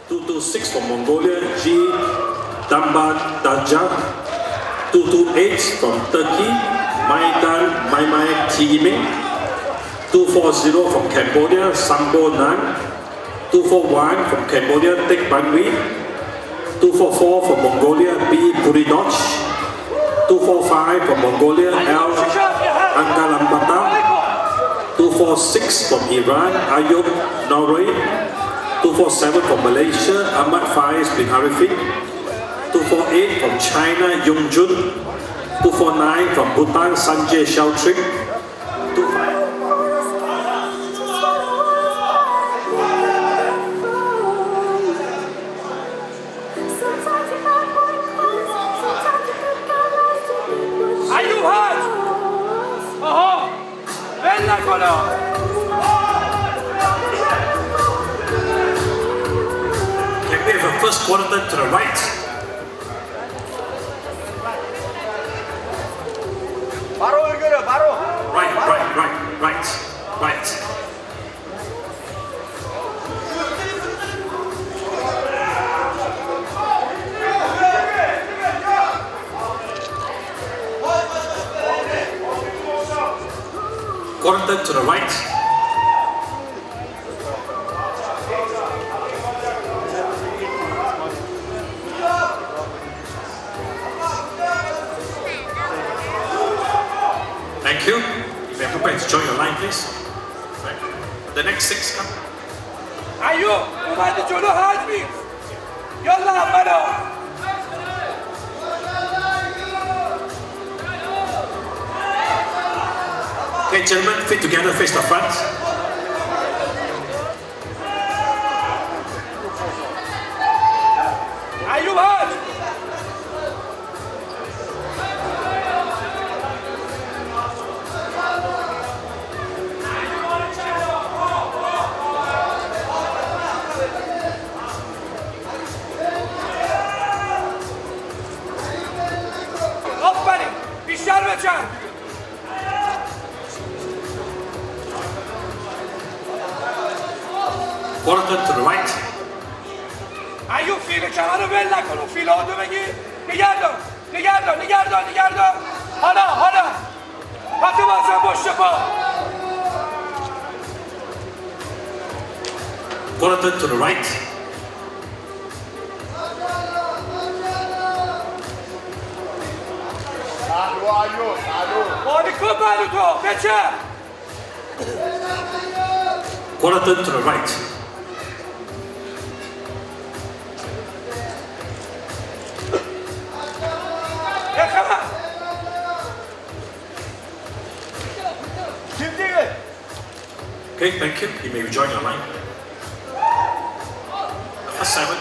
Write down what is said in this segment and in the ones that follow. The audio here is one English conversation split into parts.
226 from Mongolia, G. Dambadaja. 228 from Turkey, Maidan Maimai Tigime. 240 from Cambodia, Sambo Nan. 241 from Cambodia, Tek Banwi. 244 from Mongolia, B. Buridoch. 245 from Mongolia, L. Angalambata. 246 from Iran, Ayub Norway. 247 from Malaysia, Ahmad Faiz bin Arifin. 248 from China, Yongjun. 249 from Bhutan, Sanjay Xiaotrik. 25 Can we have a first quarter turn to the right? Right. Quarter turn to the right. Thank you. You may prepare to join your line, please. Right. The next 6 come. Ayub, तुम्हारे चलो हाथ भी Yalla हमारा Okay, gentlemen, feet together, face the front. Ayub हाथ Aferin, işler ve çar. Quarter to the right. Ayub filo çamanı bella con un filo dove gli Nigardo. Hala. Fatıma sen boş yapma. Quarter to the right. Harika Baluto, geçer. Quarter to the right. Yakala. Okay, thank you. You may rejoin your line. First 7.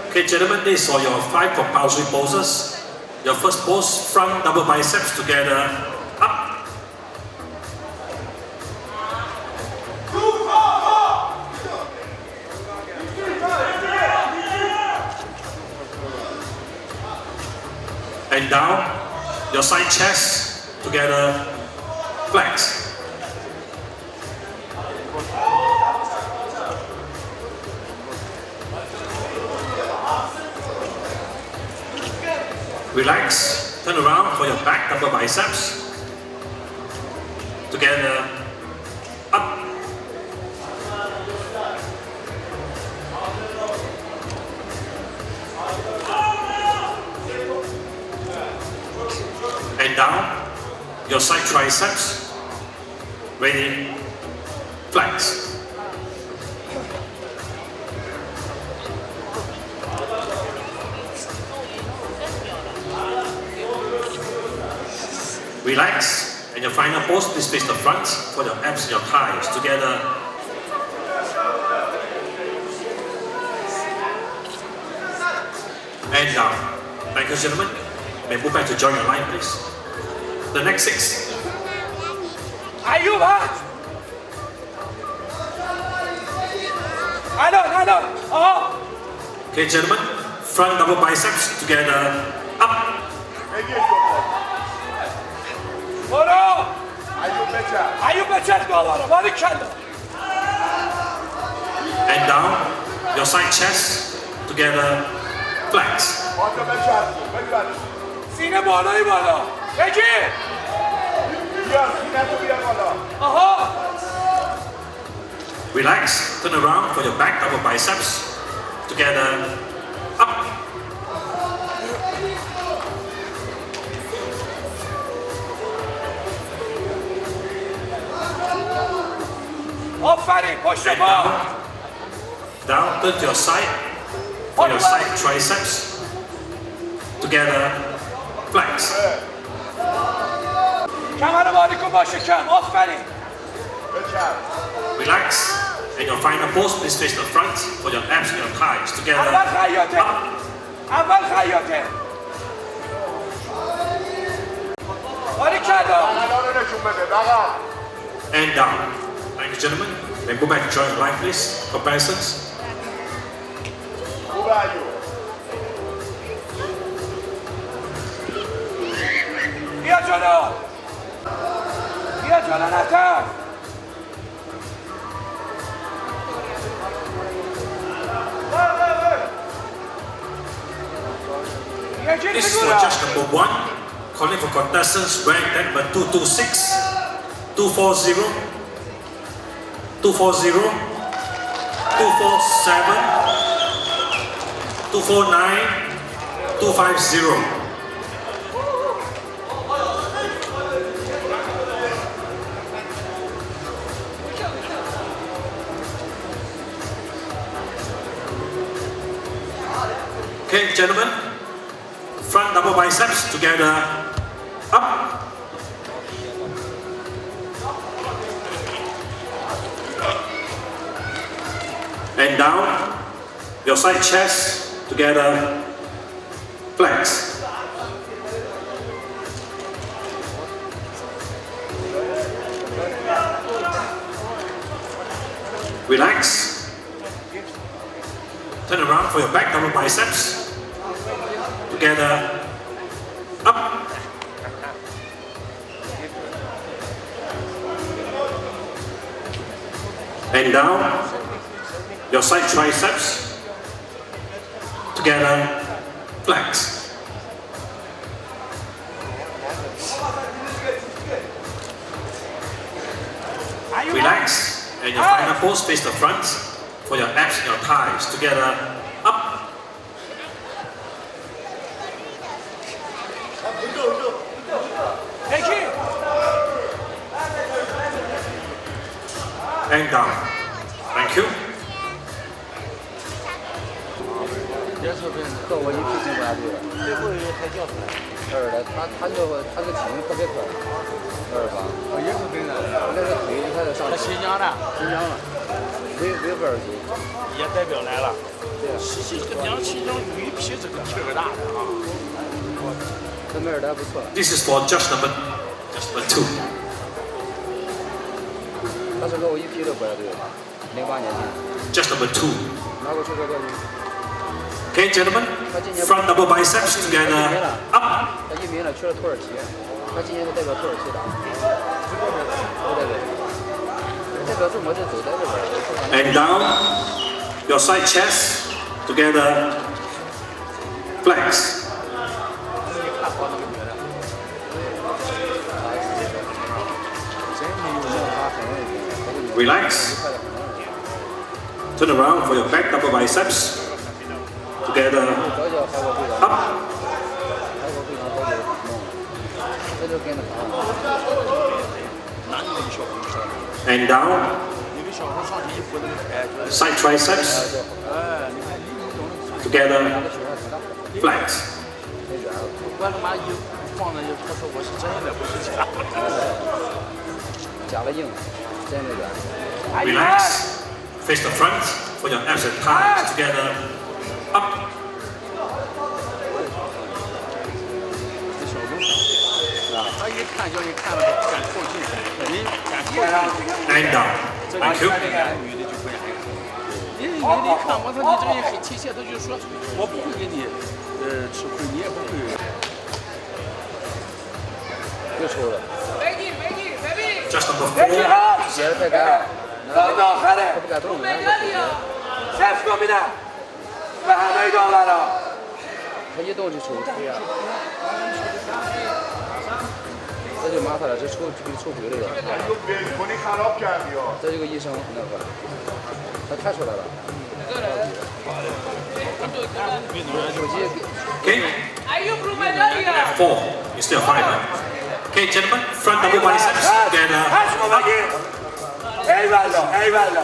Okay, gentlemen, these are your 5 compulsory poses. Your first pose, front double biceps together, up. And down, your side chest together, flex. Relax, turn around for your back double biceps. Together, up. And down, your side triceps. Ready, flex. Relax, and your final pose, please face the front for your abs and your thighs together. And down. Thank you, gentlemen. May move back to join your line, please. The next 6. Ayub हाथ. I know. Okay, gentlemen, front double biceps together, up. برو ایوب بچه دوباره باری کلا And down, your side chest, together, flex. سینه بالایی بالا بگی آها Relax, turn around for your back double biceps, together, up. آفرین پشت And پا down, turn to your side, for your side triceps, together, flex. کمر باری کن با شکم آفرین Relax, and your final pose, please face the front for your abs and your thighs, together, اول خیاطه up. اول خیاطه باری کلا And down. Thank you, gentlemen. Then go back to join the line, please. Comparisons. بیا جلو بیا جلو نتر یکی This is for بگورم just number one. Calling for contestants ranked at number 226, 240, 240, 247, 249, 250. Okay, gentlemen, front double biceps together, up. And down, your side chest together, flex. Relax. Turn around for your back double biceps. Together, up. And down, your side triceps. Together, flex. Relax, and your final pose face the front for your abs and your thighs. Together, up. یکی And down. Thank you. 这视频和我一批进关队了，最后一个才叫出来。的，他这体型特别高，吧？也是本的，那个腿他在上。他新疆的，维吾尔族，也代表来了。对。新疆有一批这个劲儿大的啊。这妹儿还不错。This is for just number two. 他是和我一批的国家队，08年进。Just number two. 拿过世界冠军。Okay, gentlemen. Front double biceps together. Up. 他移民了，去了土耳其。他今年就代表土耳其打。代表中国就走在这边。And down. Your side chest together. Flex. Relax. Turn around for your back double biceps. Together. Up. And down. Side triceps. Together. Flex. 我他妈一放那，他说我是真的，不是假的。假的硬，真的假的。 Relax. Face the front for your abs and thighs together. Up. 他一看叫你看了敢靠近，人敢靠近。 And down. 这个 Thank you. 女的就不愿意看。人女的一看，我操，你这人很亲切，他就说我不会给你吃亏，你也不会。抽了， Just number 别去 4. 哈，接着太干，等等，还得他不敢动，然后就，7个名单，我还没到来了。他一动就抽腿啊，这就麻烦了，这抽腿了，这就个医生那个，他看出来了，手机 Okay. And 4. You're still 5 now. Okay, gentlemen, front double biceps together. 还是我们赢，哎完了，哎完了，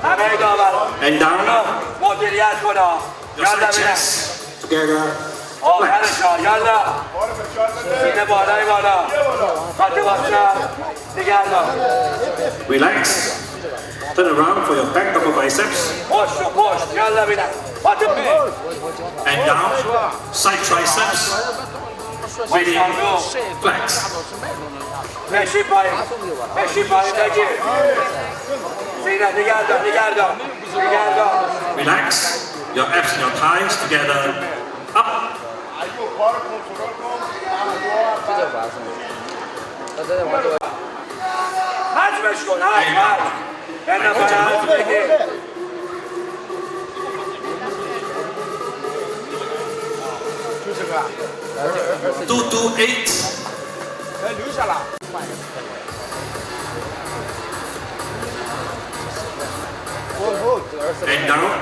还没到完了。 And down. 我这里也说到， Your 要 side 咱们来。 chest together. 哦，看得 Flex. 上，要了。现在跑了，跑了，把这个是，你看了， Relax. Turn around for your back double biceps. push，要了没得，把这个。 And down. Side triceps. Ready. Flex. 没失败，没失败，再见。现在你看着，你看着，你看着。 Relax. Your abs and your thighs together. Up. 这叫发生，他这往这。还是没说，还是。看到没有？ 228. 留下了。 And down.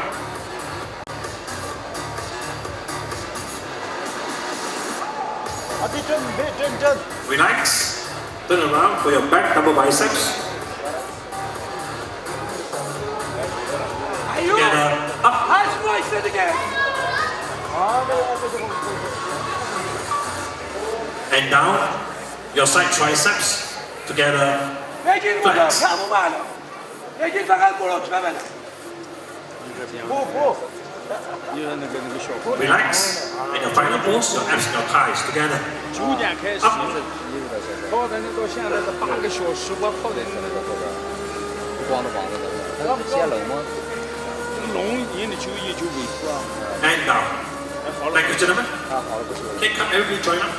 Relax. Turn around for your back double biceps. 哎呦， Together. Up. 还是我说的个。 And down. Your side triceps. Together. 北京我这看不完了，北京咱还过了全完了。不。 Relax. And your final pose, your abs and your thighs together. 9点开始， Up. 跑在那到现在是8个小时，我跑在那个光着的，他嫌冷吗？龙人的球衣就维护啊。 And down. Thank you, gentlemen. 他好了不行。 Okay, come everybody join up.